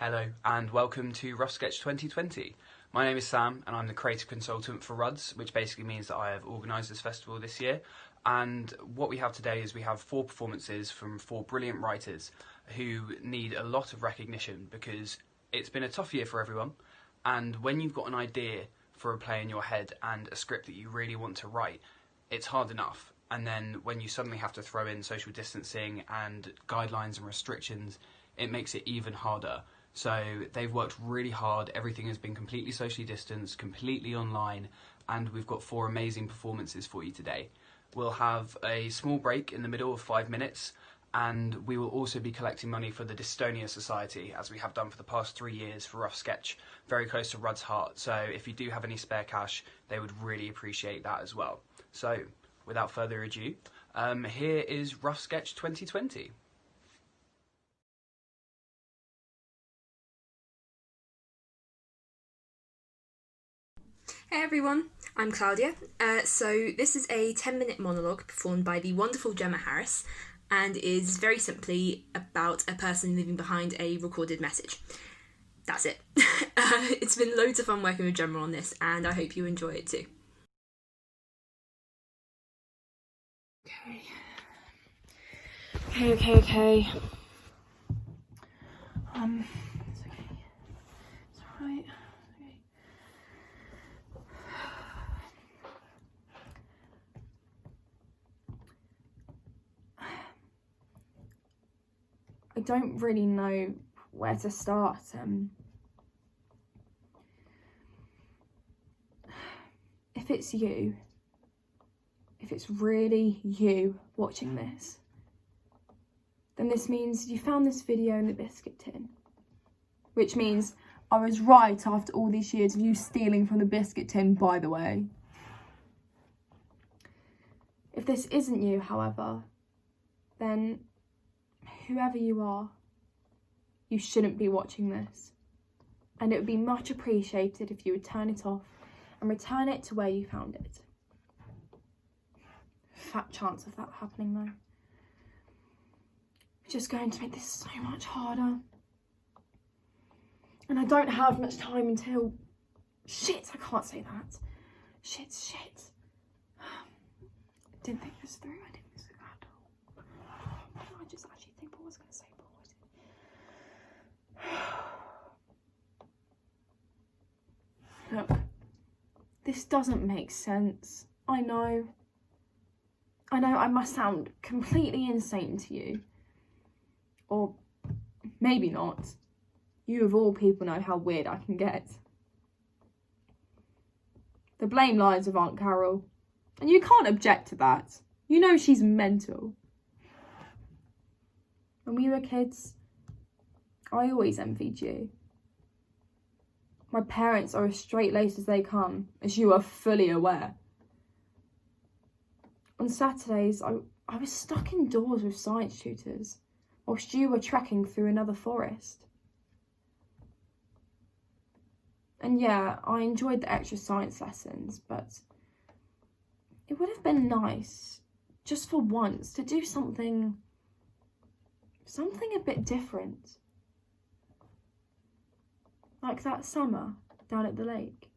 Hello and welcome to Rough Sketch 2020. My name is Sam and I'm the creative consultant for RUDS, which basically means that I have organised this festival this year. And what we have today is we have 4 performances from 4 brilliant writers who need a lot of recognition because it's been a tough year for everyone. And when you've got an idea for a play in your head and a script that you really want to write, it's hard enough. And then when you suddenly have to throw in social distancing and guidelines and restrictions, it makes it even harder. So they've worked really hard, everything has been completely socially distanced, completely online, and we've got 4 amazing performances for you today. We'll have a small break in the middle of 5 minutes, and we will also be collecting money for the Dystonia Society, as we have done for the past 3 years for Rough Sketch, very close to Rudd's heart. So if you do have any spare cash, they would really appreciate that as well. So without further ado, here is Rough Sketch 2020. Hey everyone, I'm Claudia. So this is a 10-minute monologue performed by the wonderful Gemma Harris and is very simply about a person leaving behind a recorded message. That's it. It's been loads of fun working with Gemma on this and I hope you enjoy it too. Okay. It's okay. It's alright. I don't really know where to start. If it's you, if it's really you watching this, then this means you found this video in the biscuit tin. Which means I was right after all these years of you stealing from the biscuit tin, by the way. If this isn't you, however, then whoever you are, you shouldn't be watching this. And it would be much appreciated if you would turn it off and return it to where you found it. Fat chance of that happening though. It's just going to make this so much harder. And I don't have much time until... Shit, I can't say that. Shit. I didn't think this through. I didn't think this through at all. I just actually think I was going to say Look, this doesn't make sense. I know I must sound completely insane to you. Or maybe not. You of all people know how weird I can get. The blame lies with Aunt Carol. And you can't object to that. You know she's mental. When we were kids, I always envied you. My parents are as straight-laced as they come, as you are fully aware. On Saturdays, I was stuck indoors with science tutors, whilst you were trekking through another forest. And yeah, I enjoyed the extra science lessons, but it would have been nice, just for once, to do something a bit different. Like that summer down at the lake.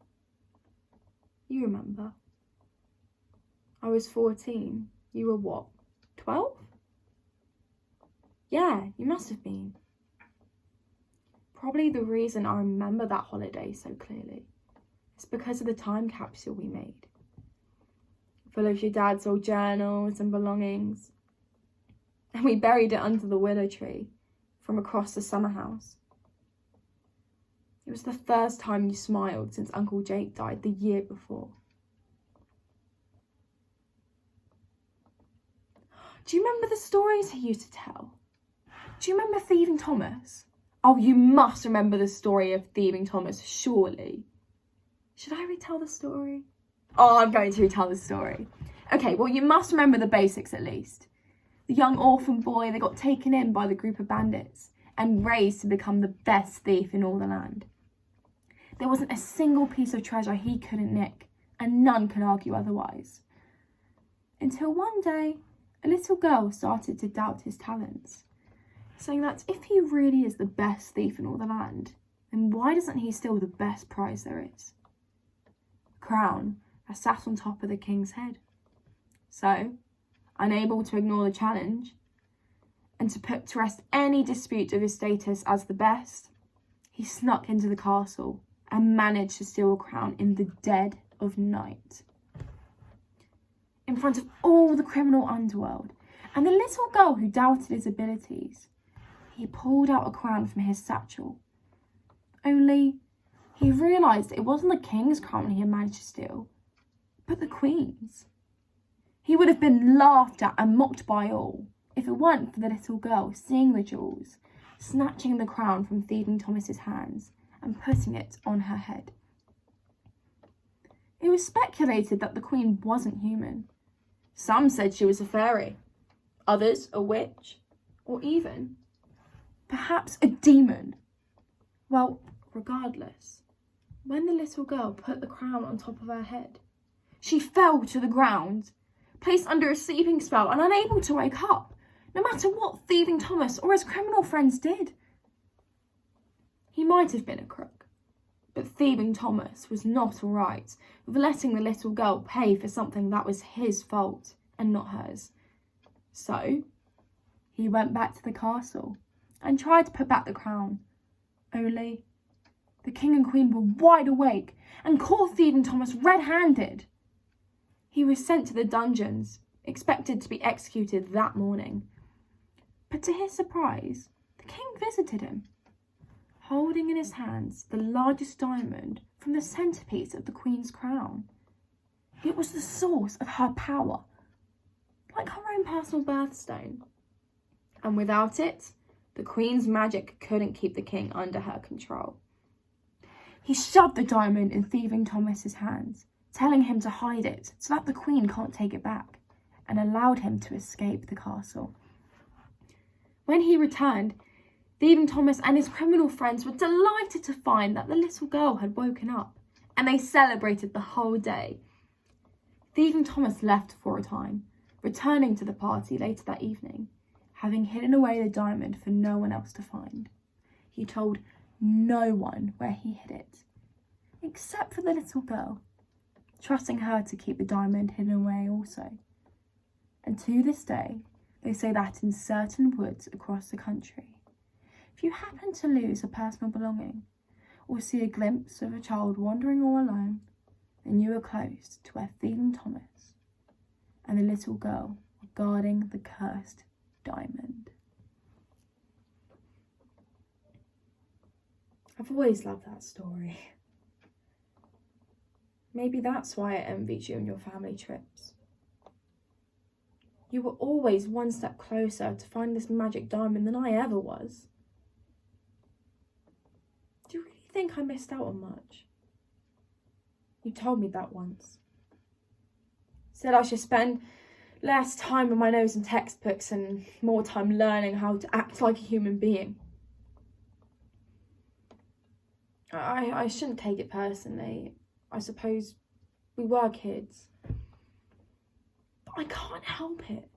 You remember. I was 14. You were what, 12? Yeah, you must have been. Probably the reason I remember that holiday so clearly is because of the time capsule we made. Full of your dad's old journals and belongings. And we buried it under the willow tree from across the summer house. It was the first time you smiled since Uncle Jake died the year before. Do you remember the stories he used to tell? Do you remember Thieving Thomas? Oh, you must remember the story of Thieving Thomas, surely. Should I retell the story? Oh, I'm going to retell the story. Okay, well, you must remember the basics at least. The young orphan boy that got taken in by the group of bandits and raised to become the best thief in all the land. There wasn't a single piece of treasure he couldn't nick, and none could argue otherwise. Until one day, a little girl started to doubt his talents. saying that if he really is the best thief in all the land, then why doesn't he steal the best prize there is? A crown that sat on top of the king's head. So, unable to ignore the challenge, and to put to rest any dispute of his status as the best, he snuck into the castle and managed to steal a crown in the dead of night. In front of all the criminal underworld and the little girl who doubted his abilities, he pulled out a crown from his satchel. Only, he realised it wasn't the king's crown he had managed to steal, but the queen's. He would have been laughed at and mocked by all if it weren't for the little girl seeing the jewels, snatching the crown from Thieving Thomas's hands and putting it on her head. It was speculated that the queen wasn't human. Some said she was a fairy, others a witch, or even, perhaps, a demon. Well, regardless, when the little girl put the crown on top of her head, she fell to the ground, placed under a sleeping spell and unable to wake up, no matter what Thieving Thomas or his criminal friends did. He might have been a crook, but Thieving Thomas was not all right with letting the little girl pay for something that was his fault and not hers. So, he went back to the castle and tried to put back the crown. Only, the king and queen were wide awake and caught Thieving Thomas red-handed. He was sent to the dungeons, expected to be executed that morning. But to his surprise, the king visited him, holding in his hands the largest diamond from the centrepiece of the queen's crown. It was the source of her power, like her own personal birthstone. And without it, the queen's magic couldn't keep the king under her control. He shoved the diamond in Thieving Thomas's hands, telling him to hide it so that the queen can't take it back, and allowed him to escape the castle. When he returned, Thieving Thomas and his criminal friends were delighted to find that the little girl had woken up, and they celebrated the whole day. Thieving Thomas left for a time, returning to the party later that evening, having hidden away the diamond for no one else to find. He told no one where he hid it, except for the little girl, trusting her to keep the diamond hidden away also. And to this day, they say that in certain woods across the country, if you happen to lose a personal belonging or see a glimpse of a child wandering all alone, then you are close to where Thieving Thomas and the little girl were guarding the cursed diamond. I've always loved that story. Maybe that's why I envied you and your family trips. You were always one step closer to find this magic diamond than I ever was. Do you really think I missed out on much? You told me that once. Said I should spend less time on my nose in textbooks and more time learning how to act like a human being. I shouldn't take it personally. I suppose we were kids. But I can't help it.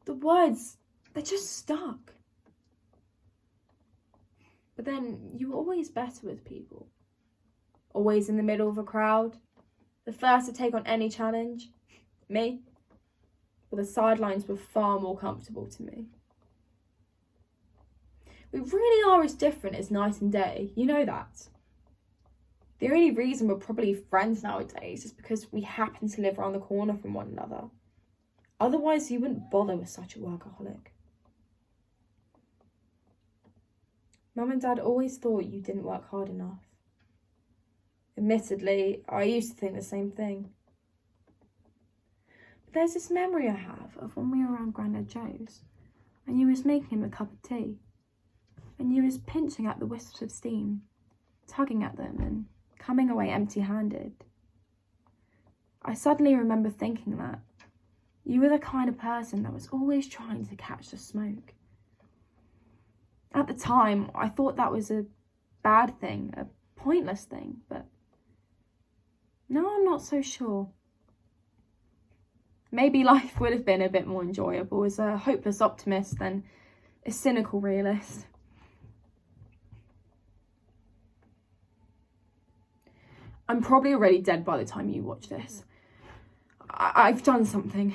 The words, they're just stuck. But then you were always better with people. Always in the middle of a crowd. The first to take on any challenge. Me. But the sidelines were far more comfortable to me. We really are as different as night and day. You know that. The only reason we're probably friends nowadays is because we happen to live around the corner from one another. Otherwise, you wouldn't bother with such a workaholic. Mum and Dad always thought you didn't work hard enough. Admittedly, I used to think the same thing. But there's this memory I have of when we were around Grandad Joe's, and you was making him a cup of tea, and you was pinching at the wisps of steam, tugging at them, and coming away empty-handed. I suddenly remember thinking that you were the kind of person that was always trying to catch the smoke. At the time, I thought that was a bad thing, a pointless thing, but now I'm not so sure. Maybe life would have been a bit more enjoyable as a hopeless optimist than a cynical realist. I'm probably already dead by the time you watch this. I've done something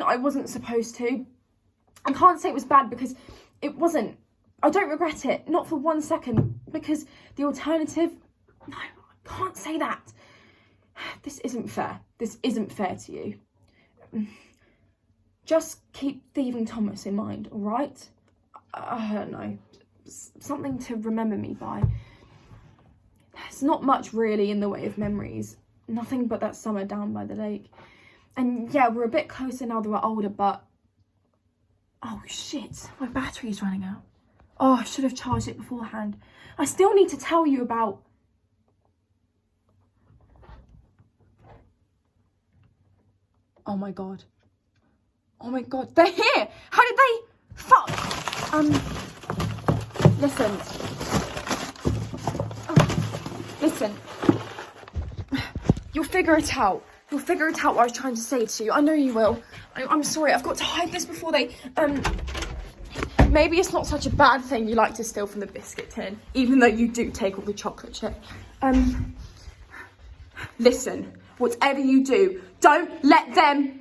I wasn't supposed to. I can't say it was bad because it wasn't. I don't regret it, not for 1 second, because the alternative, no, I can't say that. This isn't fair. This isn't fair to you. Just keep thieving Thomas in mind, all right? I don't know, something to remember me by. There's not much really in the way of memories. Nothing but that summer down by the lake. And yeah, we're a bit closer now that we're older, but... Oh shit, my battery's running out. Oh, I should have charged it beforehand. I still need to tell you about... Oh my god. Oh my god, they're here! How did they... Fuck! Listen. Listen. You'll figure it out. You'll figure it out what I was trying to say to you. I know you will. I'm sorry, I've got to hide this before they... Maybe it's not such a bad thing you like to steal from the biscuit tin, even though you do take all the chocolate chip. Listen, whatever you do, don't let them...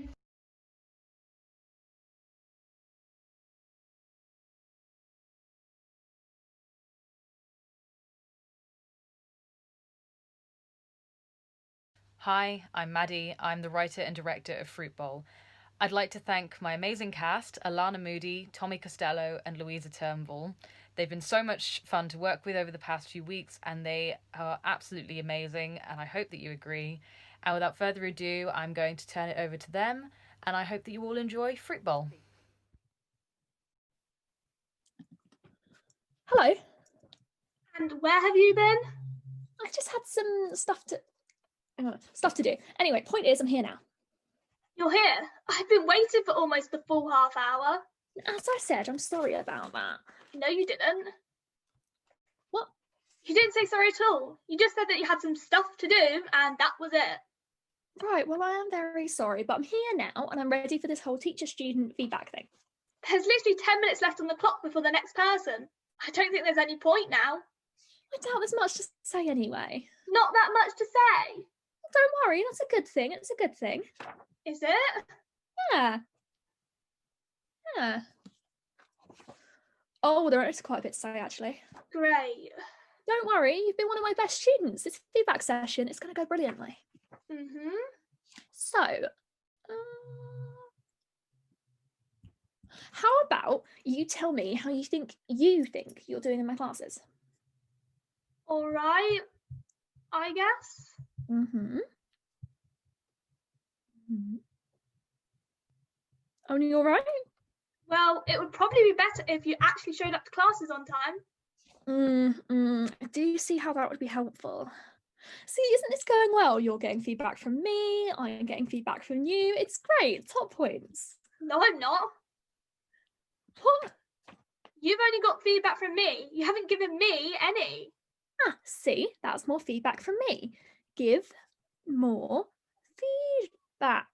Hi, I'm Maddie. I'm the writer and director of Fruit Bowl. I'd like to thank my amazing cast, Alana Moody, Tommy Costello, and Louisa Turnbull. They've been so much fun to work with over the past few weeks, and they are absolutely amazing, and I hope that you agree. And without further ado, I'm going to turn it over to them, and I hope that you all enjoy Fruit Bowl. Hello. And where have you been? I just had some stuff to do. Anyway, point is, I'm here now. You're here? I've been waiting for almost the full half hour. As I said, I'm sorry about that. No, you didn't. What? You didn't say sorry at all. You just said that you had some stuff to do, and that was it. Right, well, I am very sorry, but I'm here now, and I'm ready for this whole teacher-student feedback thing. There's literally 10 minutes left on the clock before the next person. I don't think there's any point now. I doubt there's much to say anyway. Not that much to say. Well, don't worry, that's a good thing. It's a good thing. Is it? Yeah. Oh, there is quite a bit to say, actually. Great. Don't worry, you've been one of my best students. This feedback session is going to go brilliantly. Mm-hmm. So, how about you tell me how you think you're doing in my classes? All right, I guess. Mm-hmm. Only all right? Well, it would probably be better if you actually showed up to classes on time. I do see how that would be helpful. See, isn't this going well? You're getting feedback from me, I'm getting feedback from you. It's great, top points. No, I'm not. What? You've only got feedback from me. You haven't given me any. Ah, see, that's more feedback from me. Give more feedback.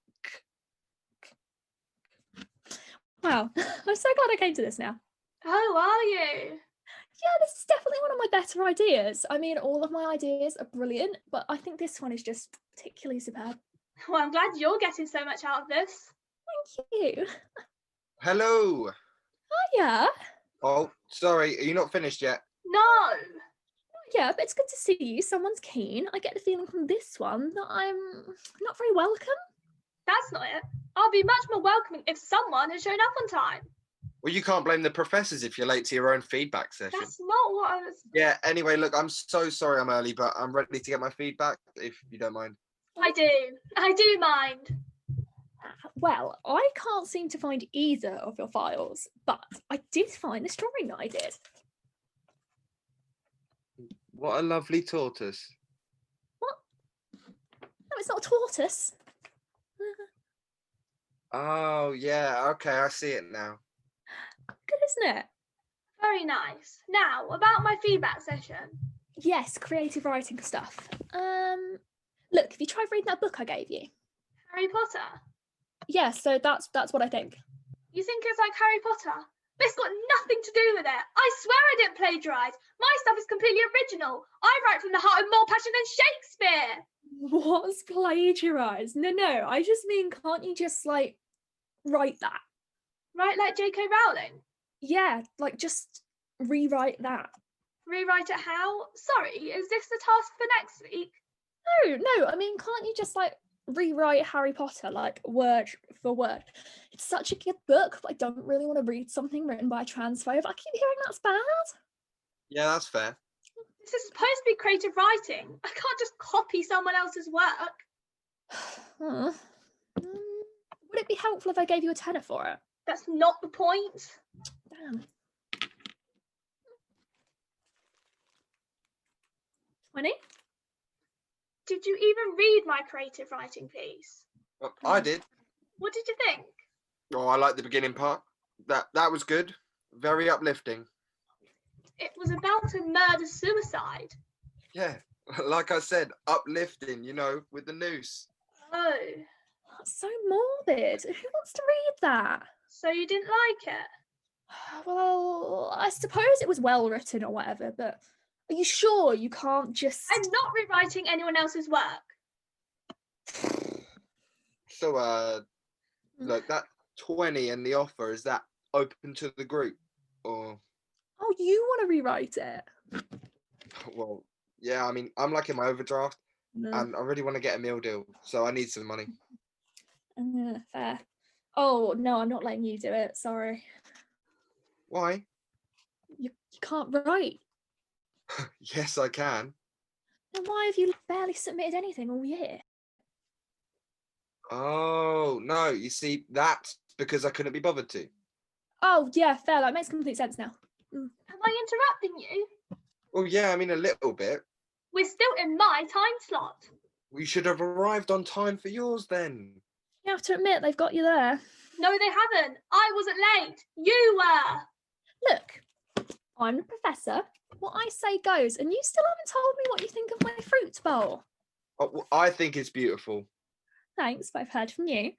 Wow, I'm so glad I came to this now. Oh, are you? Yeah, this is definitely one of my better ideas. I mean, all of my ideas are brilliant, but I think this one is just particularly superb. Well, I'm glad you're getting so much out of this. Thank you. Hello. Yeah. Oh, sorry, are you not finished yet? No. Yeah, but it's good to see you. Someone's keen. I get the feeling from this one that I'm not very welcome. That's not it. I'll be much more welcoming if someone has shown up on time. Well, you can't blame the professors if you're late to your own feedback session. That's not what I was... Yeah, anyway, look, I'm so sorry I'm early, but I'm ready to get my feedback, if you don't mind. I do mind. Well, I can't seem to find either of your files, but I did find this drawing that I did. What a lovely tortoise. What? No, it's not a tortoise. Oh, yeah, okay, I see it now. Good, isn't it? Very nice. Now, about my feedback session. Yes, creative writing stuff. Look, have you tried reading that book I gave you? Harry Potter. Yeah, so that's what I think. You think it's like Harry Potter? It's got nothing to do with it. I swear I didn't plagiarise. My stuff is completely original. I write from the heart with more passion than Shakespeare. What's plagiarised? No, I just mean, can't you just, like, write that? Right, like J.K. Rowling? Yeah, like, just rewrite that. Rewrite it how? Sorry, is this the task for next week? No, I mean, can't you just, like, rewrite Harry Potter, like, word for word? It's such a good book, but I don't really want to read something written by a transphobe. I keep hearing that's bad. Yeah, that's fair. This is supposed to be creative writing. I can't just copy someone else's work. Would it be helpful if I gave you a tenner for it? That's not the point. Damn. 20? Did you even read my creative writing piece? Well, I did. What did you think? Oh, I like the beginning part. That was good. Very uplifting. It was about a murder-suicide. Yeah, like I said, uplifting, with the noose. Oh, That's so morbid. Who wants to read that? so you didn't like it? Well, I suppose it was well written or whatever, but are you sure you can't just... I'm not rewriting anyone else's work. So, look, that 20 and the offer, is that open to the group? Or, Oh, you want to rewrite it? well, yeah, I mean, I'm like in my overdraft No. and I really want to get a meal deal, so I need some money. Fair. Oh, no, I'm not letting you do it. Sorry. Why? You can't write. Yes, I can. Then why have you barely submitted anything all year? Oh, no, you see, that's because I couldn't be bothered to. Oh, yeah, fair. That makes complete sense now. Am I interrupting you? Well, yeah, I mean, a little bit. We're still in my time slot. We should have arrived on time for yours then. You have to admit they've got you there. No, they haven't. I wasn't late. You were. Look, I'm the professor. What I say goes, and you still haven't told me what you think of my fruit bowl. Oh, well, I think it's beautiful. Thanks, but I've heard from you. And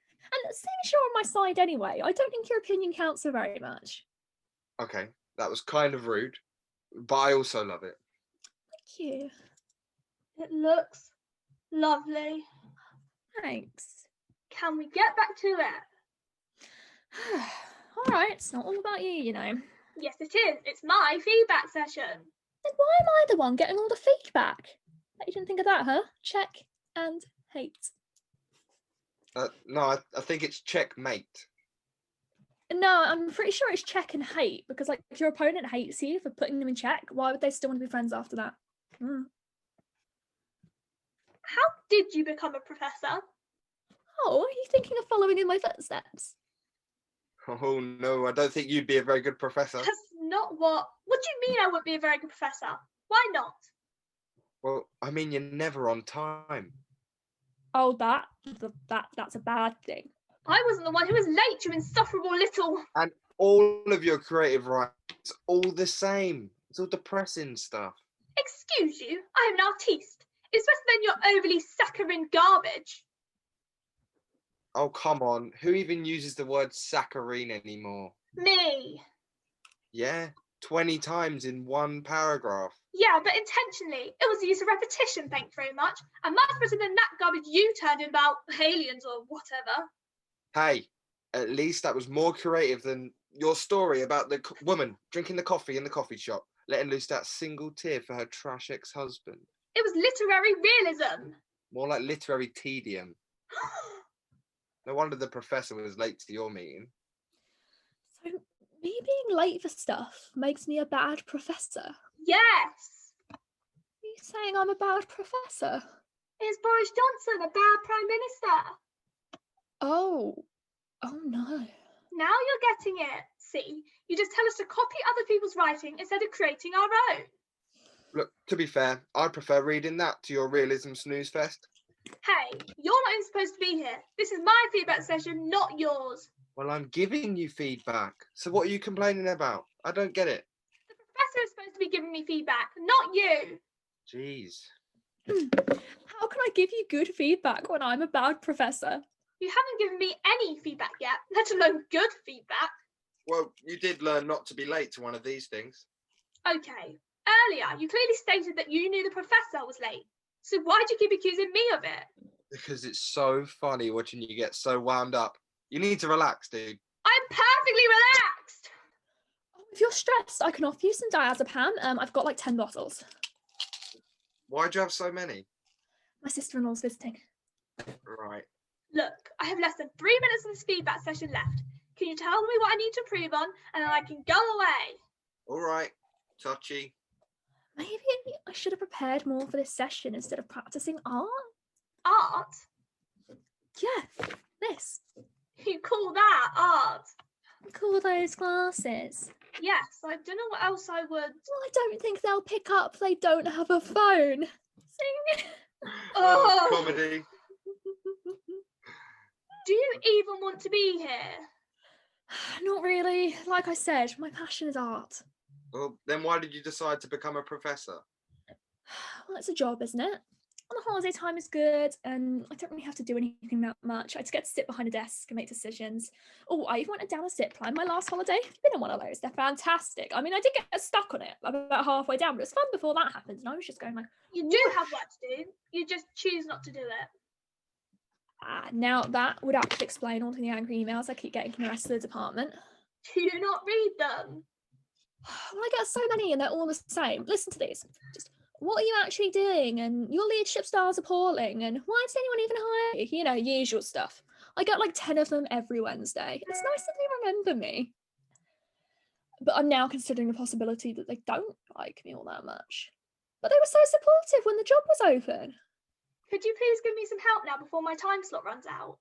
seeing as you're on my side anyway, I don't think your opinion counts so very much. Okay, that was kind of rude, but I also love it. Thank you. It looks lovely. Thanks. Can we get back to it? All right, it's not all about you, Yes, it is. It's my feedback session. Then why am I the one getting all the feedback? Bet you didn't think of that, huh? Check and hate. No, I think it's checkmate. No, I'm pretty sure it's check and hate because, like, if your opponent hates you for putting them in check, why would they still want to be friends after that? How did you become a professor? Oh, are you thinking of following in my footsteps? Oh no, I don't think you'd be a very good professor. That's not what. What do you mean I wouldn't be a very good professor? Why not? Well, I mean, you're never on time. Oh, that's a bad thing. I wasn't the one who was late, you insufferable little. And all of your creative writing, it's all the same. It's all depressing stuff. Excuse you, I am an artiste. It's better than your overly saccharine garbage. Oh, come on. Who even uses the word saccharine anymore? Me. Yeah, 20 times in one paragraph. Yeah, but intentionally. It was the use of repetition, thank you very much. And much better than that garbage you turned in about aliens or whatever. Hey, at least that was more creative than your story about the woman drinking the coffee in the coffee shop, letting loose that single tear for her trash ex-husband. It was literary realism. More like literary tedium. No wonder the professor was late to your meeting. So, me being late for stuff makes me a bad professor? Yes. Are you saying I'm a bad professor? Is Boris Johnson a bad Prime Minister? Oh no. Now you're getting it. See, you just tell us to copy other people's writing instead of creating our own. Look, to be fair, I prefer reading that to your realism snooze fest. Hey, you're not even supposed to be here. This is my feedback session, not yours. Well, I'm giving you feedback. So what are you complaining about? I don't get it. The professor is supposed to be giving me feedback, not you. Jeez. How can I give you good feedback when I'm a bad professor? You haven't given me any feedback yet, let alone good feedback. Well, you did learn not to be late to one of these things. Okay. Earlier, you clearly stated that you knew the professor was late. So why do you keep accusing me of it? Because it's so funny watching you get so wound up. You need to relax, dude. I'm perfectly relaxed. Oh, if you're stressed, I can offer you some diazepam. I've got like 10 bottles. Why'd you have so many? My sister-in-law's visiting. Right. Look, I have less than 3 minutes of this feedback session left. Can you tell me what I need to improve on, and then I can go away? All right. Touchy. Maybe I should have prepared more for this session instead of practicing art. Art? Yeah, this. You call that art? Call those classes. Yes, I don't know what else I would. Well, I don't think they'll pick up. They don't have a phone. Sing. Oh. Comedy. Do you even want to be here? Not really. Like I said, my passion is art. Well, then why did you decide to become a professor? Well, it's a job, isn't it? On the holiday time is good, and I don't really have to do anything that much. I just get to sit behind a desk and make decisions. Oh, I even went down a zip line my last holiday. I've been on one of those. They're fantastic. I mean, I did get stuck on it about halfway down, but it was fun before that happened. And I was just going like, You do have work to do. You just choose not to do it. now that would actually explain all the angry emails I keep getting from the rest of the department. Do you not read them? Well, I get so many and they're all the same. Listen to these. Just, what are you actually doing? And your leadership style is appalling. And why does anyone even hire you? You know, usual stuff. I get like 10 of them every Wednesday. It's nice that they remember me. But I'm now considering the possibility that they don't like me all that much. But they were so supportive when the job was open. Could you please give me some help now before my time slot runs out?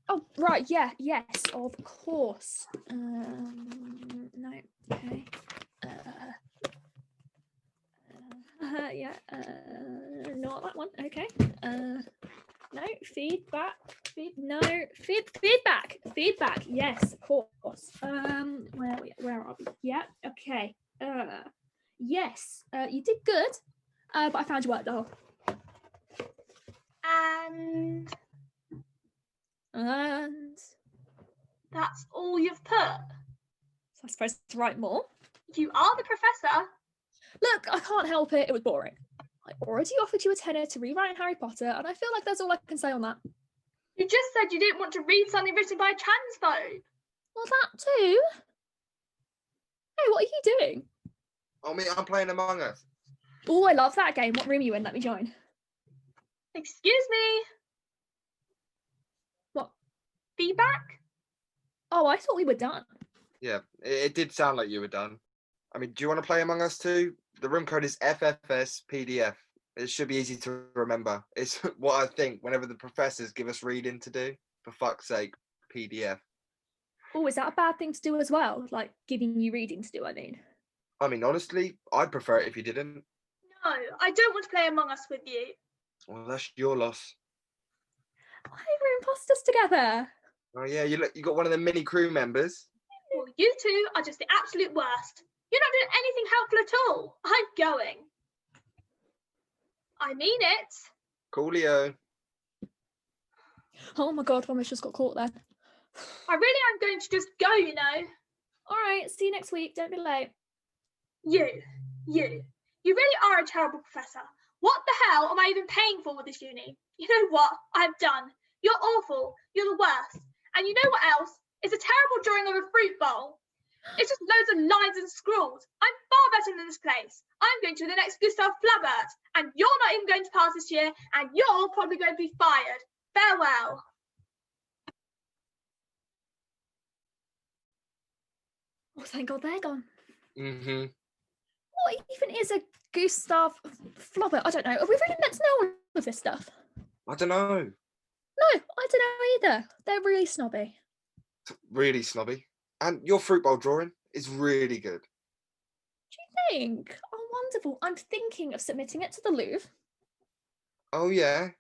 Oh, right, yeah, yes, of course. No, okay. Yeah, not that one, okay. No, feedback, feedback, yes, of course. Where are we? Yeah, okay. Yes, you did good, but I found your work dull. And that's all you've put? So I suppose to write more. You are the professor. Look, I can't help it. It was boring. I already offered you a tenner to rewrite Harry Potter, and I feel like that's all I can say on that. You just said you didn't want to read something written by a transphobe. Well, that too. Hey, what are you doing? Oh, me, I'm playing Among Us. Oh, I love that game. What room are you in? Let me join. Excuse me. What? Feedback? Oh, I thought we were done. Yeah, it did sound like you were done. I mean, do you want to play Among Us too? The room code is FFSPDF. It should be easy to remember. It's what I think whenever the professors give us reading to do. For fuck's sake, PDF. Oh, is that a bad thing to do as well? Like giving you reading to do, I mean. I mean, honestly, I'd prefer it if you didn't. No, I don't want to play Among Us with you. Well, that's your loss. Why we're imposters together? Oh yeah, you got one of the mini crew members. Well, you two are just the absolute worst. You're not doing anything helpful at all. I'm going. I mean it. Coolio. Oh my god, Thomas just got caught then. I really am going to just go, you know. All right, see you next week. Don't be late. You really are a terrible professor. What the hell am I even paying for with this uni? You know what? I'm done. You're awful. You're the worst. And you know what else? It's a terrible drawing of a fruit bowl. It's just loads of lines and scrawls. I'm far better than this place. I'm going to the next Gustav Flaubert, and you're not even going to pass this year, and you're probably going to be fired. Farewell. Oh, thank God they're gone. Mm-hmm. What even is a Gustav Flaubert? I don't know. Are we really meant to know all of this stuff? I don't know. No, I don't know either. They're really snobby. Really snobby. And your fruit bowl drawing is really good. Do you think? Oh, wonderful. I'm thinking of submitting it to the Louvre. Oh yeah.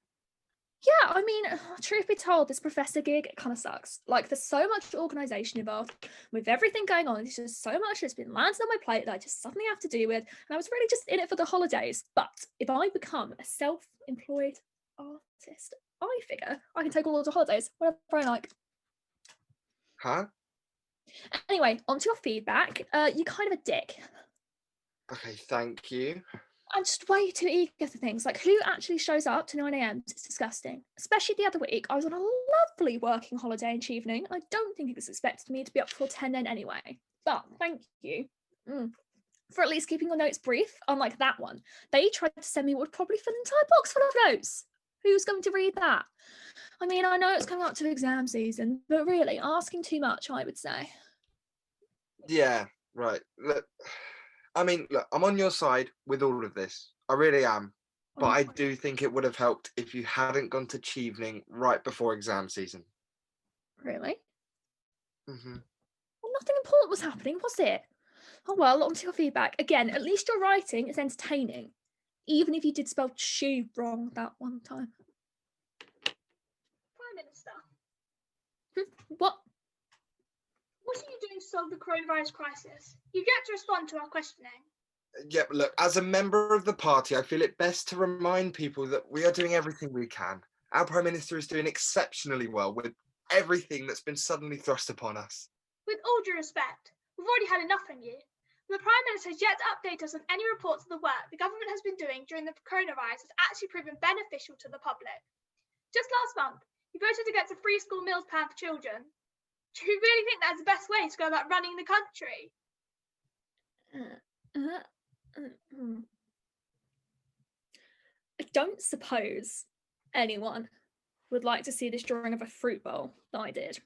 Yeah, I mean, truth be told, this professor gig kind of sucks. Like, there's so much organisation involved with everything going on. There's just so much that's been landed on my plate that I just suddenly have to deal with. And I was really just in it for the holidays. But if I become a self-employed artist, I figure I can take all of the holidays whenever I like. Huh? Anyway, onto your feedback. You're kind of a dick. Okay, thank you. I'm just way too eager for things. Like, who actually shows up to 9 a.m? It's disgusting. Especially the other week, I was on a lovely working holiday each evening. I don't think it was expected me to be up before 10 then anyway. But thank you for at least keeping your notes brief, unlike that one. They tried to send me what would probably fill an entire box full of notes. Who's going to read that? I mean, I know it's coming up to exam season, but really, asking too much, I would say. Yeah, right. Look, look, I'm on your side with all of this. I really am. But I do think it would have helped if you hadn't gone to Chevening right before exam season. Really? Mm-hmm. Well, nothing important was happening, was it? Oh well, on to your feedback. Again, at least your writing is entertaining. Even if you did spell shoe wrong that one time. Prime Minister, What? what are you doing to solve the coronavirus crisis? You've yet to respond to our questioning. Yeah, look, as a member of the party, I feel it best to remind people that we are doing everything we can. Our Prime Minister is doing exceptionally well with everything that's been suddenly thrust upon us. With all due respect, we've already had enough from you. The Prime Minister has yet to update us on any reports of the work the government has been doing during the coronavirus has actually proven beneficial to the public. Just last month, you voted against a free school meals plan for children. Do you really think that's the best way to go about running the country? I don't suppose anyone would like to see this drawing of a fruit bowl that I did.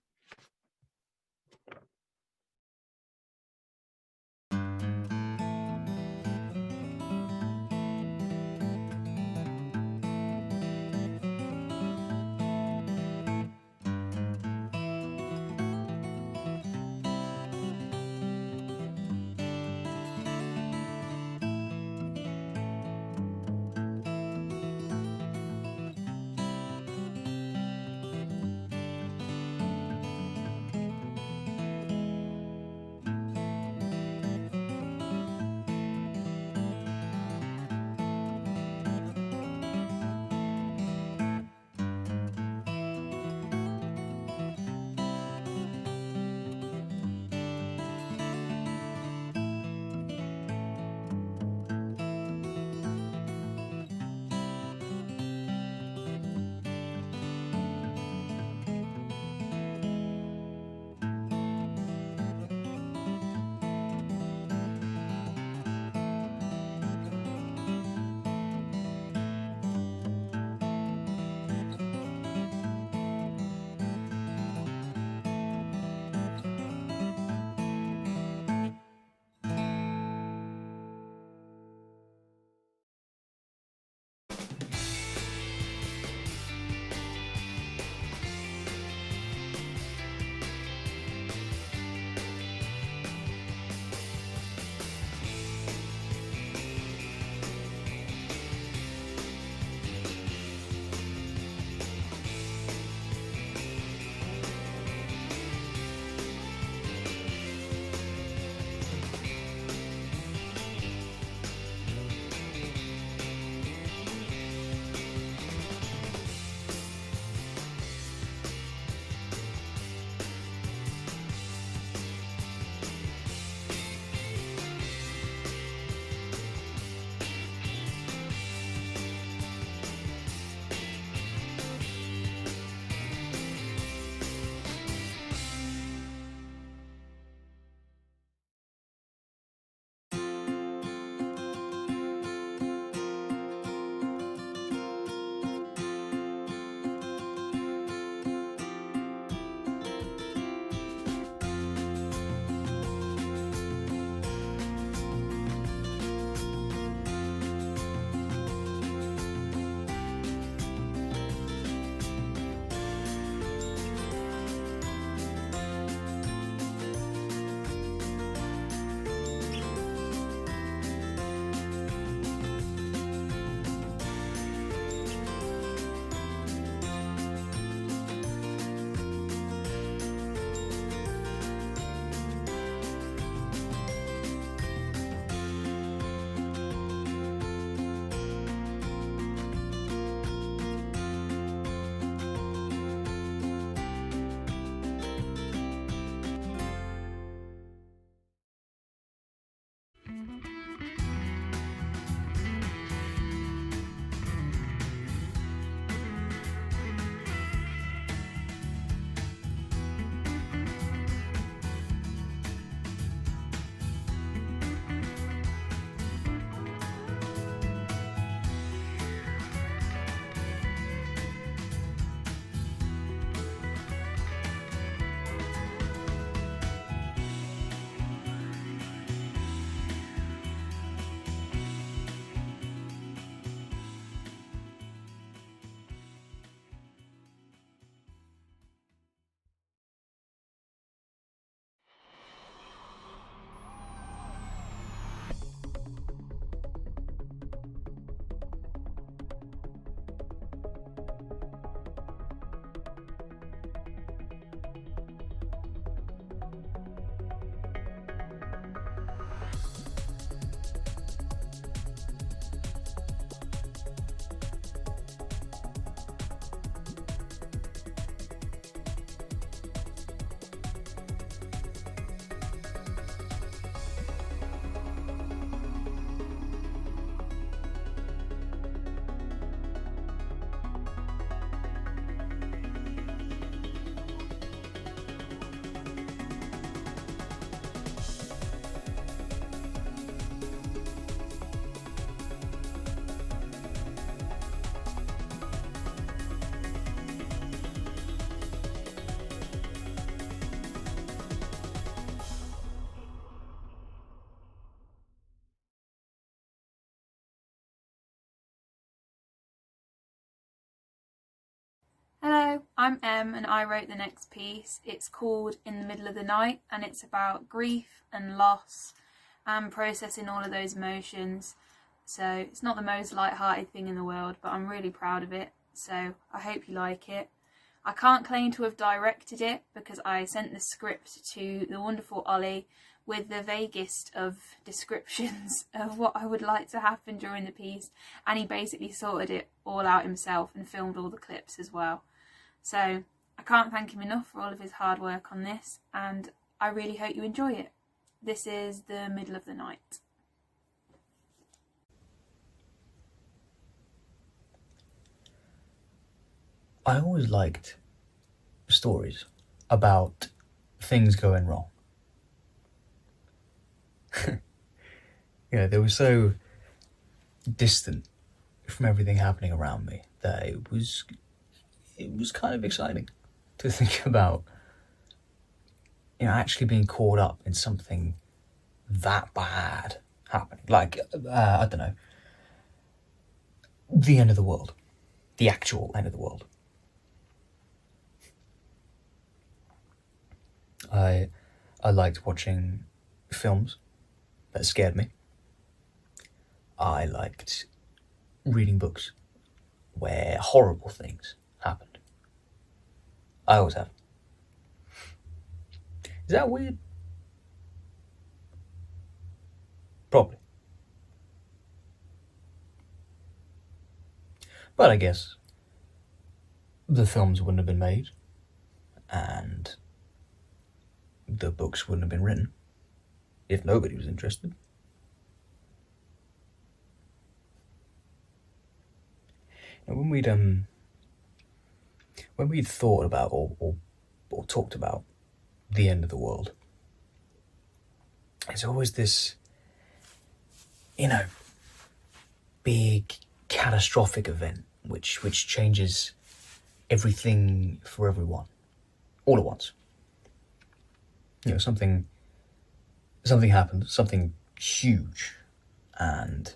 Hello, I'm Em and I wrote the next piece. It's called In the Middle of the Night and it's about grief and loss and processing all of those emotions. So it's not the most light-hearted thing in the world, but I'm really proud of it. So I hope you like it. I can't claim to have directed it because I sent the script to the wonderful Ollie with the vaguest of descriptions of what I would like to happen during the piece, and he basically sorted it all out himself and filmed all the clips as well. So I can't thank him enough for all of his hard work on this, and I really hope you enjoy it. This is The Middle of the Night. I always liked stories about things going wrong. They were so distant from everything happening around me that it was kind of exciting to think about, actually being caught up in something that bad happening. Like, I don't know, the end of the world, the actual end of the world. I liked watching films that scared me. I liked reading books where horrible things happened. I always have. Is that weird? Probably. But I guess the films wouldn't have been made and the books wouldn't have been written if nobody was interested. And when we'd thought about or talked about the end of the world, it's always this, big catastrophic event which changes everything for everyone all at once. Something happened, something huge, and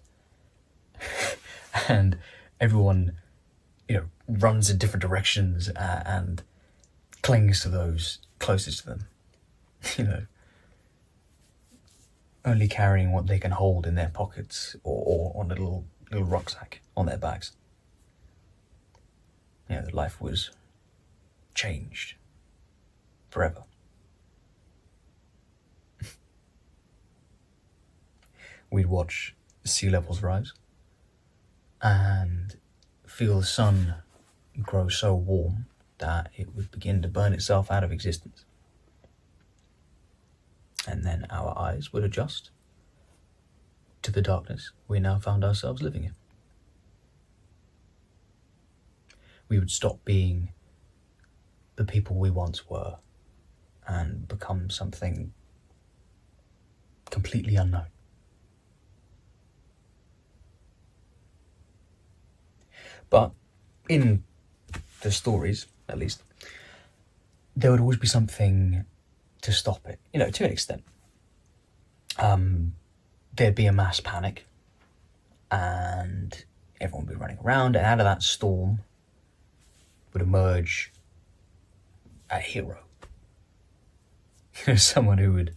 everyone, runs in different directions and clings to those closest to them, only carrying what they can hold in their pockets or on a little rucksack on their backs. Their life was changed forever. We'd watch sea levels rise and feel the sun grow so warm that it would begin to burn itself out of existence. And then our eyes would adjust to the darkness we now found ourselves living in. We would stop being the people we once were and become something completely unknown. But in the stories, at least, there would always be something to stop it, to an extent. There'd be a mass panic and everyone would be running around, and out of that storm would emerge a hero. Someone who would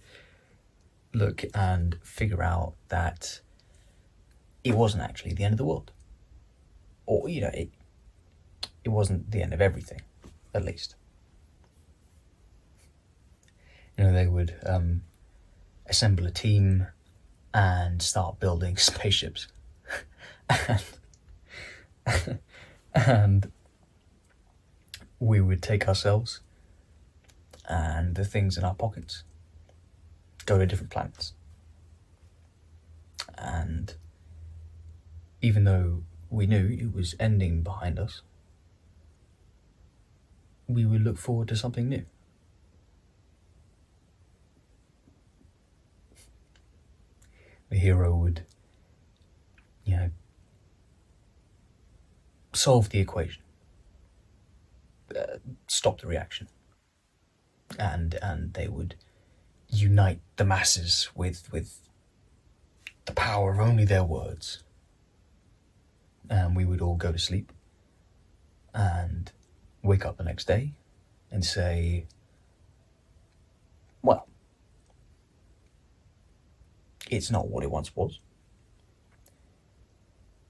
look and figure out that it wasn't actually the end of the world. Or, it wasn't the end of everything, at least. They would assemble a team and start building spaceships. and we would take ourselves and the things in our pockets, go to different planets. And even though we knew it was ending behind us, we would look forward to something new. The hero would, solve the equation, stop the reaction, and they would unite the masses with the power of only their words. And we would all go to sleep, and wake up the next day and say, well, it's not what it once was,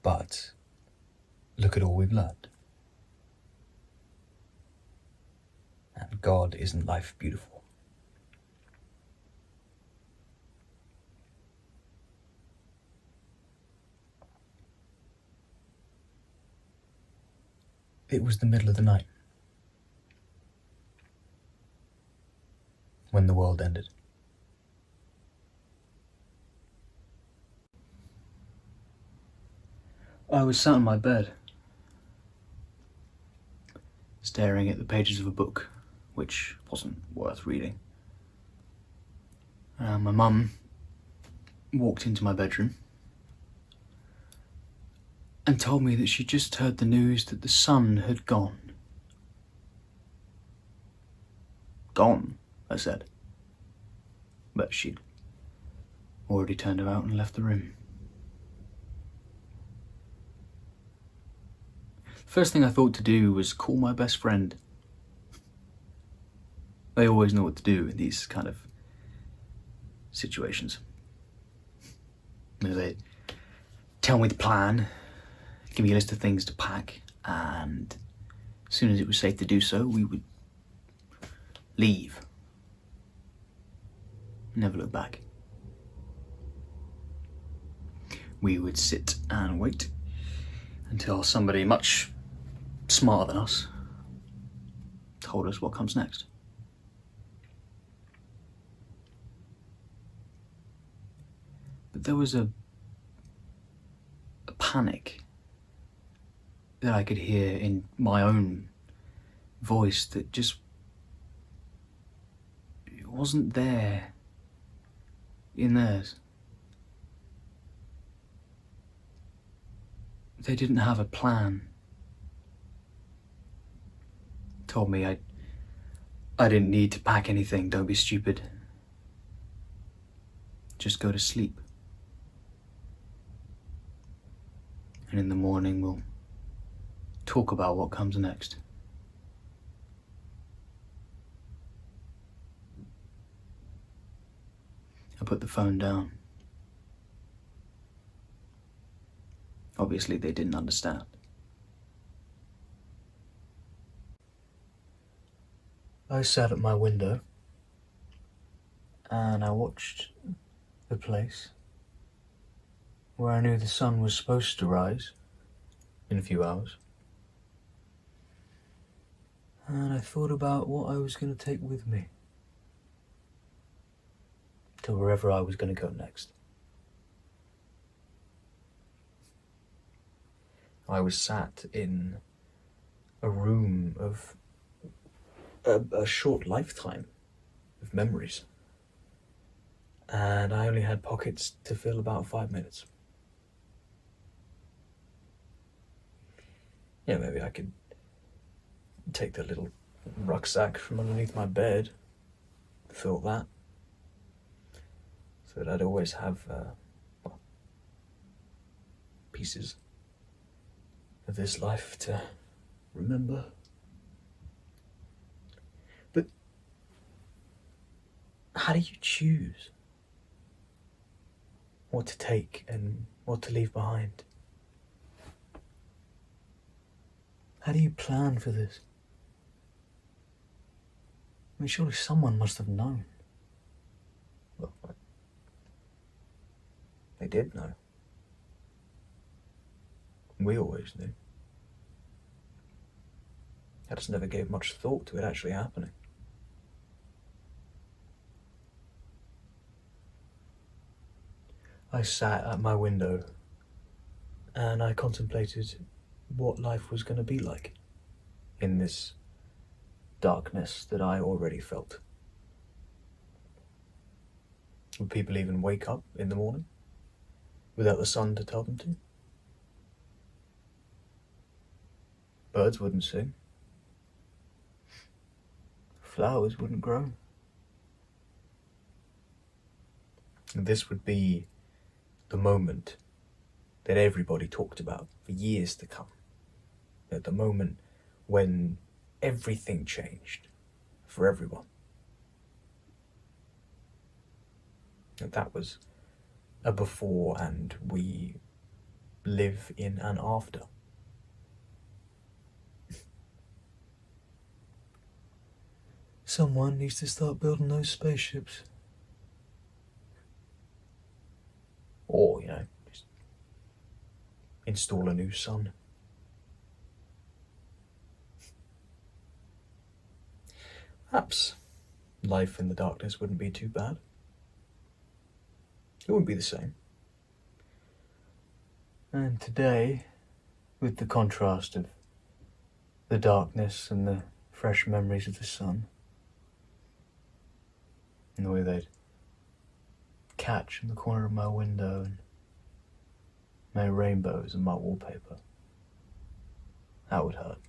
but look at all we've learned. And God, isn't life beautiful? It was the middle of the night when the world ended. I was sat on my bed, staring at the pages of a book which wasn't worth reading. My mum walked into my bedroom and told me that she just heard the news that the sun had gone. Gone, I said. But she'd already turned her out and left the room. First thing I thought to do was call my best friend. They always know what to do in these kind of situations. They tell me the plan, give me a list of things to pack, and as soon as it was safe to do so, we would leave. Never look back. We would sit and wait until somebody much smarter than us told us what comes next. But there was a panic that I could hear in my own voice that just wasn't there in theirs. They didn't have a plan. Told me I didn't need to pack anything, don't be stupid. Just go to sleep. And in the morning we'll talk about what comes next. I put the phone down. Obviously they didn't understand. I sat at my window and I watched the place where I knew the sun was supposed to rise in a few hours. And I thought about what I was going to take with me to wherever I was going to go next. I was sat in a room of a short lifetime of memories, and I only had pockets to fill about 5 minutes. Yeah, maybe I could take the little rucksack from underneath my bed, fill that, so that I'd always have pieces of this life to remember. But how do you choose what to take and what to leave behind? How do you plan for this? I mean, surely someone must have known. Well, they did know. We always knew. I just never gave much thought to it actually happening. I sat at my window and I contemplated what life was going to be like in this darkness that I already felt. Would people even wake up in the morning without the sun to tell them to? Birds wouldn't sing. Flowers wouldn't grow. And this would be the moment that everybody talked about for years to come. At the moment when everything changed for everyone. And that was a before, and we live in an after. Someone needs to start building those spaceships. Or, just install a new sun. Perhaps life in the darkness wouldn't be too bad. It wouldn't be the same. And today, with the contrast of the darkness and the fresh memories of the sun, and the way they'd catch in the corner of my window and make rainbows in my wallpaper, that would hurt.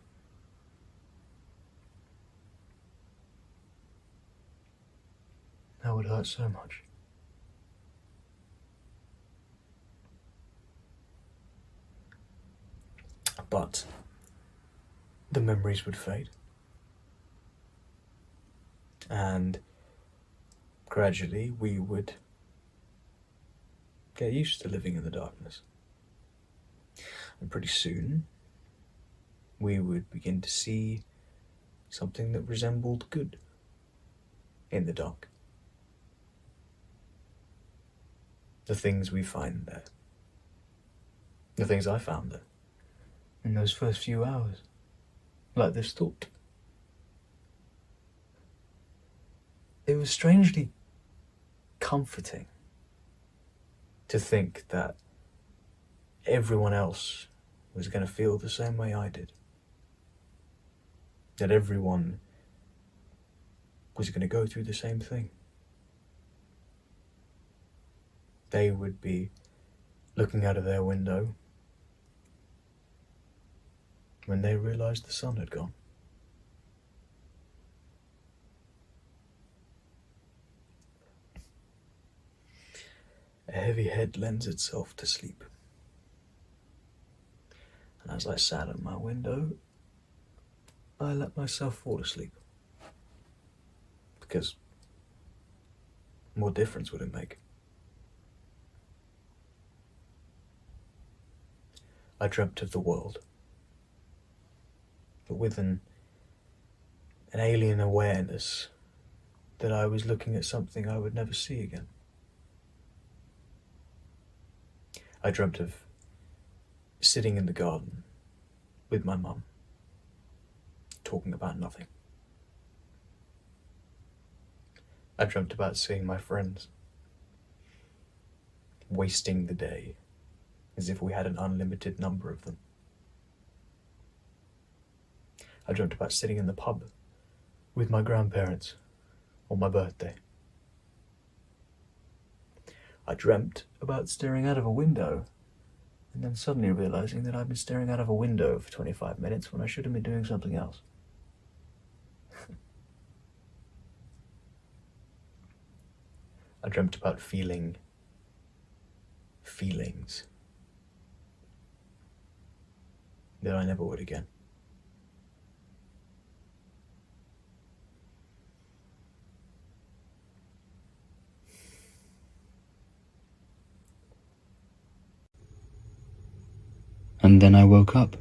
That would hurt so much. But the memories would fade. And gradually we would get used to living in the darkness. And pretty soon we would begin to see something that resembled good in the dark. The things we find there. The things I found there. In those first few hours. Like this thought. It was strangely comforting to think that everyone else was going to feel the same way I did. That everyone was going to go through the same thing. They would be looking out of their window when they realized the sun had gone. A heavy head lends itself to sleep. And as I sat at my window, I let myself fall asleep. Because what difference would it make? I dreamt of the world, but with an alien awareness that I was looking at something I would never see again. I dreamt of sitting in the garden with my mum, talking about nothing. I dreamt about seeing my friends, wasting the day as if we had an unlimited number of them. I dreamt about sitting in the pub with my grandparents on my birthday. I dreamt about staring out of a window and then suddenly realizing that I'd been staring out of a window for 25 minutes when I should have been doing something else. I dreamt about feeling feelings that I never would again. And then I woke up.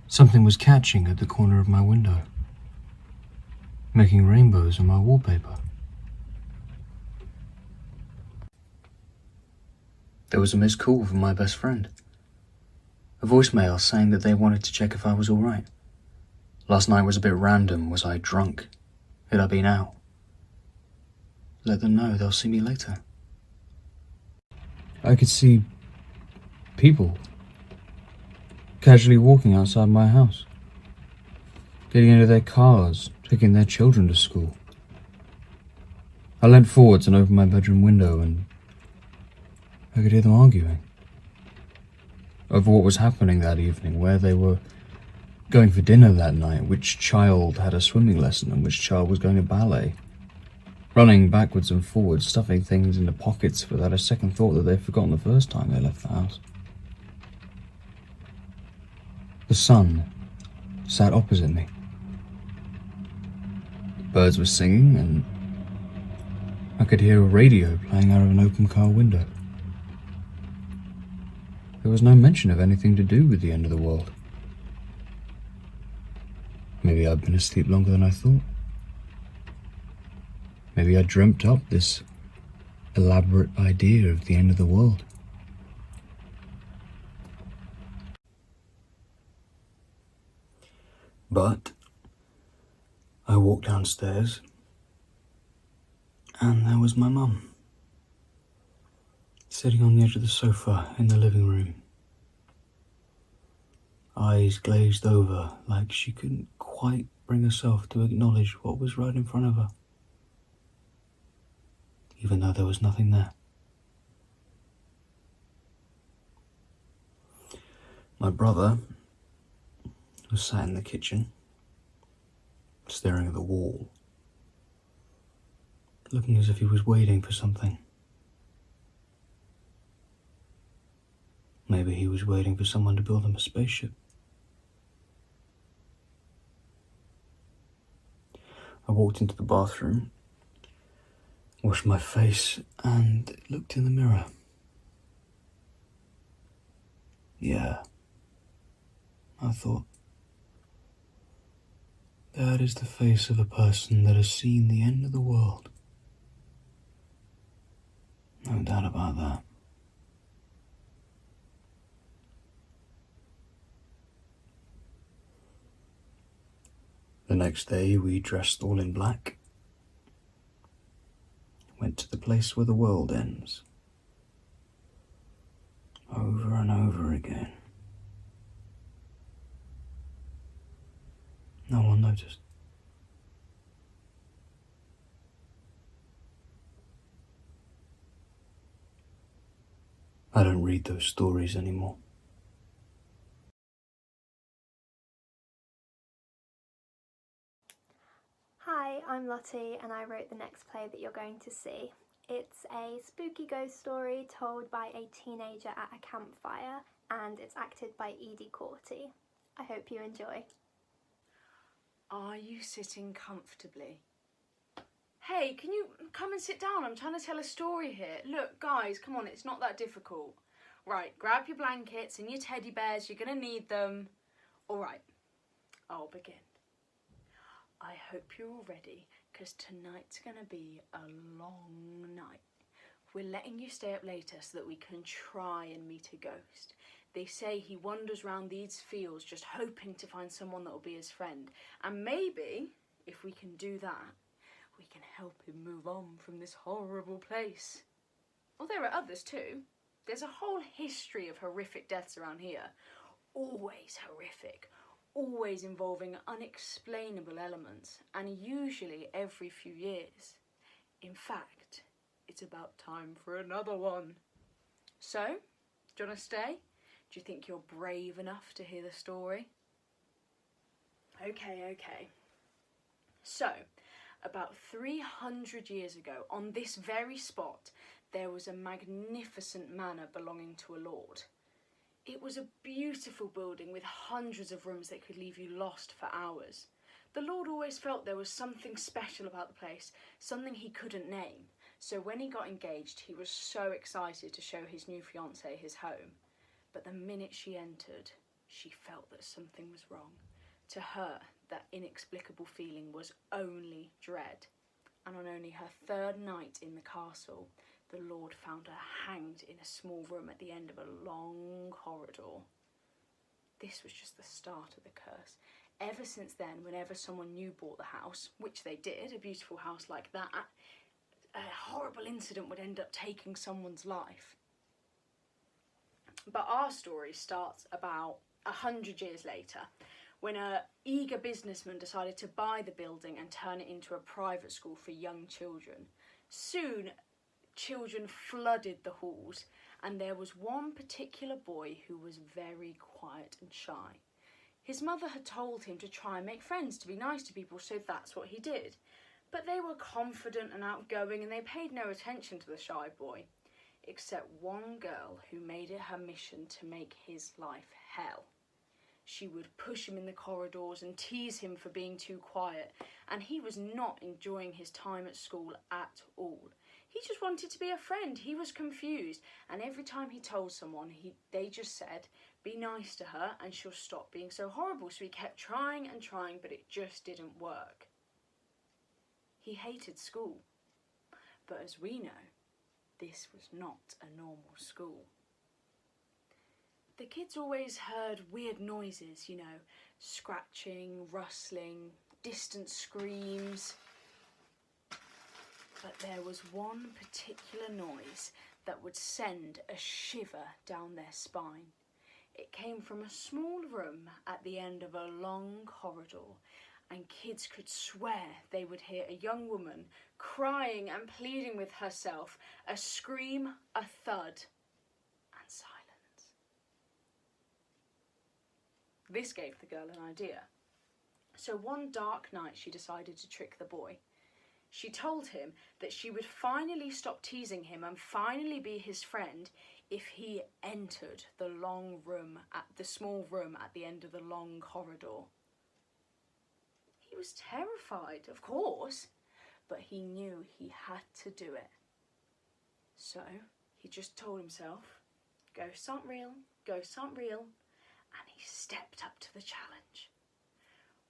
Something was catching at the corner of my window, making rainbows on my wallpaper. There was a missed call from my best friend. A voicemail saying that they wanted to check if I was alright. Last night was a bit random. Was I drunk? Had I been out? Let them know, they'll see me later. I could see people casually walking outside my house, getting into their cars, taking their children to school. I leant forwards and opened my bedroom window and I could hear them arguing over what was happening that evening, where they were going for dinner that night, which child had a swimming lesson and which child was going to ballet. Running backwards and forwards, stuffing things into pockets without a second thought that they'd forgotten the first time they left the house. The sun sat opposite me. Birds were singing, and I could hear a radio playing out of an open car window. There was no mention of anything to do with the end of the world. Maybe I'd been asleep longer than I thought. Maybe I dreamt up this elaborate idea of the end of the world. But I walked downstairs, and there was my mum, sitting on the edge of the sofa in the living room, eyes glazed over like she couldn't quite bring herself to acknowledge what was right in front of her, even though there was nothing there. My brother was sat in the kitchen, staring at the wall, looking as if he was waiting for something. Maybe he was waiting for someone to build him a spaceship. I walked into the bathroom, washed my face, and looked in the mirror. Yeah, I thought, that is the face of a person that has seen the end of the world. No doubt about that. The next day we dressed all in black, went to the place where the world ends, over and over again. No one noticed. I don't read those stories anymore. Hi, I'm Lottie and I wrote the next play that you're going to see. It's a spooky ghost story told by a teenager at a campfire, and it's acted by Edie Corty. I hope you enjoy. Are you sitting comfortably? Hey, can you come and sit down? I'm trying to tell a story here. Look, guys, come on, it's not that difficult. Right, grab your blankets and your teddy bears, you're going to need them. All right, I'll begin. I hope you're all ready, because tonight's going to be a long night. We're letting you stay up later so that we can try and meet a ghost. They say he wanders round these fields just hoping to find someone that will be his friend. And maybe, if we can do that, we can help him move on from this horrible place. Well, there are others too. There's a whole history of horrific deaths around here. Always horrific. Always involving unexplainable elements. And usually every few years. In fact, it's about time for another one. So, do you want to stay? Do you think you're brave enough to hear the story? Okay. So, about 300 years ago, on this very spot, there was a magnificent manor belonging to a lord. It was a beautiful building with hundreds of rooms that could leave you lost for hours. The lord always felt there was something special about the place, something he couldn't name. So when he got engaged, he was so excited to show his new fiancée his home. But the minute she entered, she felt that something was wrong. To her, that inexplicable feeling was only dread. And on only her third night in the castle, the lord found her hanged in a small room at the end of a long corridor. This was just the start of the curse. Ever since then, whenever someone new bought the house, which they did, a beautiful house like that, a horrible incident would end up taking someone's life. But our story starts about 100 years later, when an eager businessman decided to buy the building and turn it into a private school for young children. Soon, children flooded the halls, and there was one particular boy who was very quiet and shy. His mother had told him to try and make friends, to be nice to people, so that's what he did. But they were confident and outgoing, and they paid no attention to the shy boy, except one girl who made it her mission to make his life hell. She would push him in the corridors and tease him for being too quiet, and he was not enjoying his time at school at all. He just wanted to be a friend. He was confused, and every time he told someone, they just said, "Be nice to her and she'll stop being so horrible." So he kept trying and trying, but it just didn't work. He hated school, but as we know, this was not a normal school. The kids always heard weird noises, you know, scratching, rustling, distant screams. But there was one particular noise that would send a shiver down their spine. It came from a small room at the end of a long corridor, and kids could swear they would hear a young woman crying and pleading with herself, a scream, a thud, and silence. This gave the girl an idea. So one dark night she decided to trick the boy. She told him that she would finally stop teasing him and finally be his friend if he entered the small room at the end of the long corridor. He was terrified, of course, but he knew he had to do it. So he just told himself, ghosts aren't real, ghosts aren't real, and he stepped up to the challenge.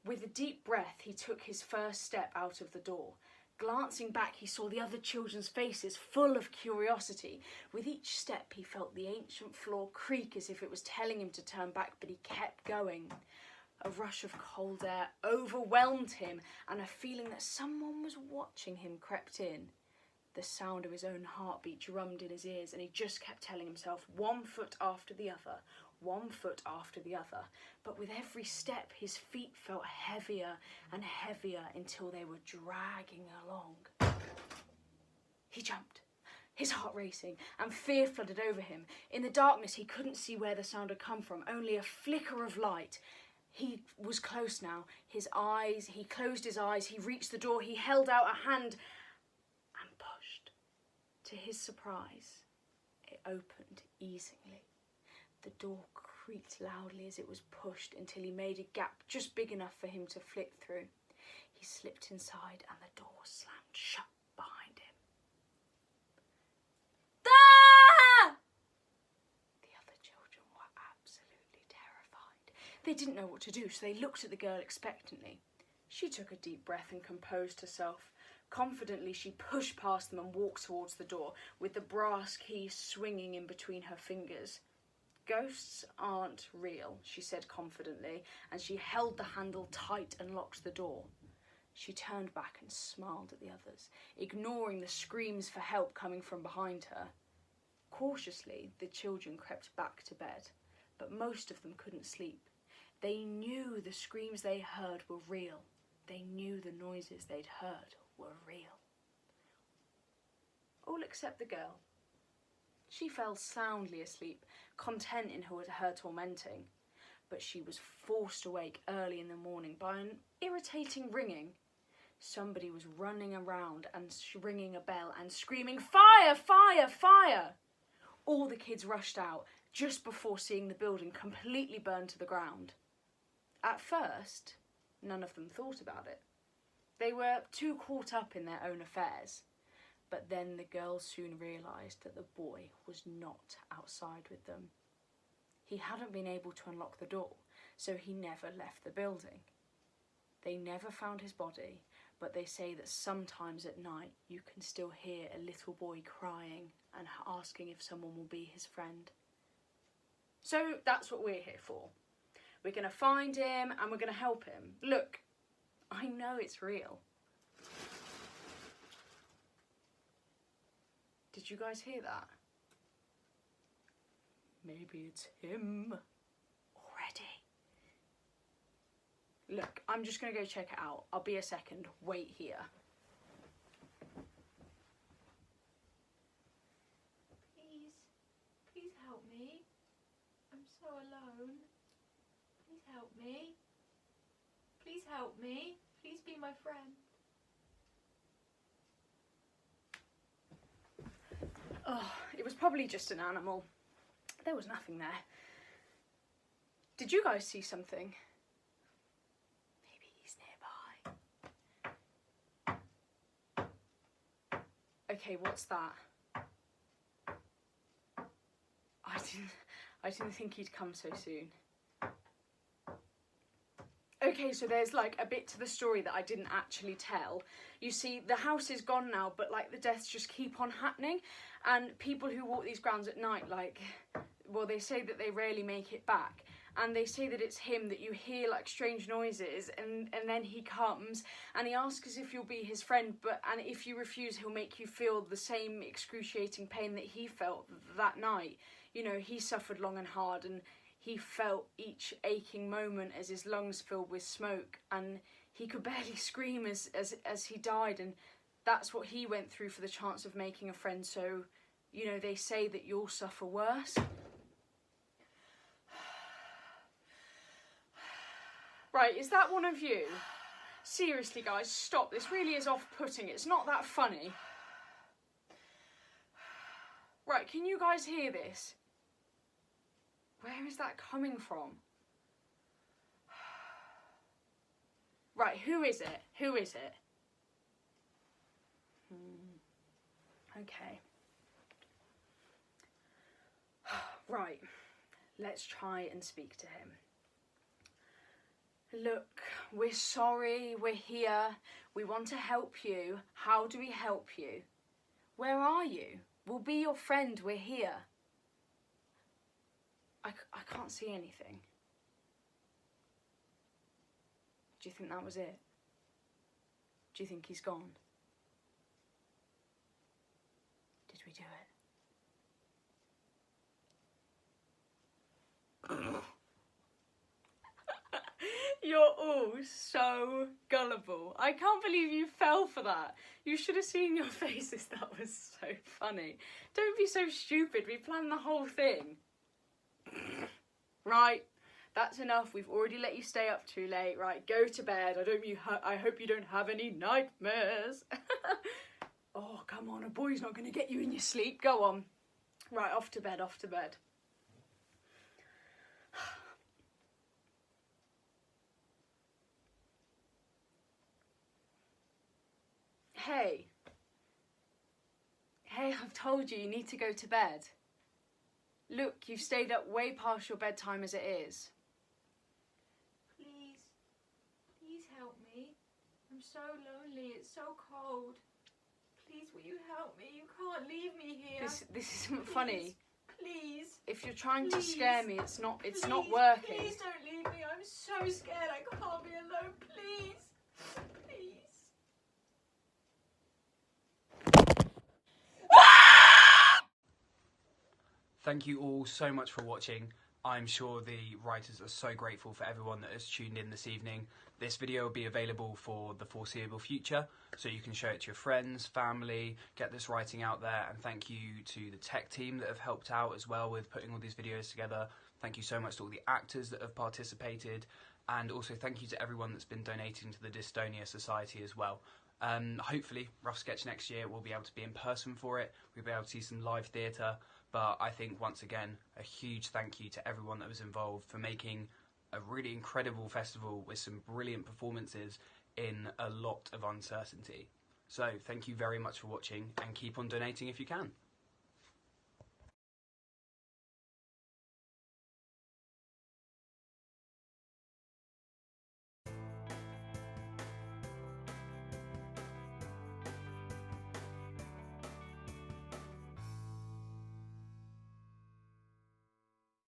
With a deep breath, he took his first step out of the door. Glancing back, he saw the other children's faces full of curiosity. With each step, he felt the ancient floor creak as if it was telling him to turn back, but he kept going. A rush of cold air overwhelmed him, and a feeling that someone was watching him crept in. The sound of his own heartbeat drummed in his ears, and he just kept telling himself, 1 foot after the other, 1 foot after the other. But with every step, his feet felt heavier and heavier until they were dragging along. He jumped, his heart racing, and fear flooded over him. In the darkness, he couldn't see where the sound had come from, only a flicker of light. He was close now. He closed his eyes, he reached the door, he held out a hand and pushed. To his surprise, it opened easily. The door creaked loudly as it was pushed until he made a gap just big enough for him to flit through. He slipped inside and the door slammed shut behind him. Ah! The other children were absolutely terrified. They didn't know what to do, so they looked at the girl expectantly. She took a deep breath and composed herself. Confidently, she pushed past them and walked towards the door, with the brass key swinging in between her fingers. "Ghosts aren't real," she said confidently, and she held the handle tight and locked the door. She turned back and smiled at the others, ignoring the screams for help coming from behind her. Cautiously, the children crept back to bed, but most of them couldn't sleep. They knew the screams they heard were real. They knew the noises they'd heard were real. All except the girl. She fell soundly asleep, content in her tormenting, but she was forced awake early in the morning by an irritating ringing. Somebody was running around and ringing a bell and screaming, "Fire! Fire! Fire!" All the kids rushed out just before seeing the building completely burned to the ground. At first, none of them thought about it. They were too caught up in their own affairs. But then the girls soon realised that the boy was not outside with them. He hadn't been able to unlock the door, so he never left the building. They never found his body, but they say that sometimes at night you can still hear a little boy crying and asking if someone will be his friend. So that's what we're here for. We're going to find him and we're going to help him. Look, I know it's real. Did you guys hear that? Maybe it's him already. Look, I'm just going to go check it out. I'll be a second. Wait here. Please help me. I'm so alone. Please help me. Please help me. Please be my friend. Oh, it was probably just an animal. There was nothing there. Did you guys see something? Maybe he's nearby. Okay, what's that? I didn't think he'd come so soon. Okay, so there's like a bit to the story that I didn't actually tell. You see, the house is gone now, but like the deaths just keep on happening, and people who walk these grounds at night, like, well, they say that they rarely make it back, and they say that it's him, that you hear like strange noises, and then he comes and he asks if you'll be his friend, and if you refuse, he'll make you feel the same excruciating pain that he felt that night. You know, he suffered long and hard, and he felt each aching moment as his lungs filled with smoke, and he could barely scream as he died, and that's what he went through for the chance of making a friend. So, you know, they say that you'll suffer worse. Right, is that one of you? Seriously, guys, stop. This really is off-putting. It's not that funny. Right, can you guys hear this? Where is that coming from? Right, who is it? Who is it? Okay. Right, let's try and speak to him. Look, we're sorry, we're here. We want to help you. How do we help you? Where are you? We'll be your friend, we're here. I can't see anything. Do you think that was it? Do you think he's gone? Did we do it? You're all so gullible. I can't believe you fell for that. You should have seen your faces. That was so funny. Don't be so stupid. We planned the whole thing. Right, that's enough. We've already let you stay up too late. Right, go to bed. I hope you don't have any nightmares. Oh, come on. A boy's not going to get you in your sleep. Go on. Right, off to bed, off to bed. Hey. Hey, I've told you, you need to go to bed. Look, you've stayed up way past your bedtime as it is. Please, please help me. I'm so lonely, it's so cold. Please, will you help me? You can't leave me here. This isn't funny. Please. If you're trying to Please. scare me, it's not Please, working. Please don't leave me. I'm so scared. I can't be alone. Please. Please. Thank you all so much for watching. I'm sure the writers are so grateful for everyone that has tuned in this evening. This video will be available for the foreseeable future, so you can show it to your friends, family, get this writing out there, and thank you to the tech team that have helped out as well with putting all these videos together. Thank you so much to all the actors that have participated, and also thank you to everyone that's been donating to the Dystonia Society as well. Hopefully, Rough Sketch next year we'll be able to be in person for it, we'll be able to see some live theatre, but I think once again, a huge thank you to everyone that was involved for making a really incredible festival with some brilliant performances in a lot of uncertainty. So thank you very much for watching, and keep on donating if you can.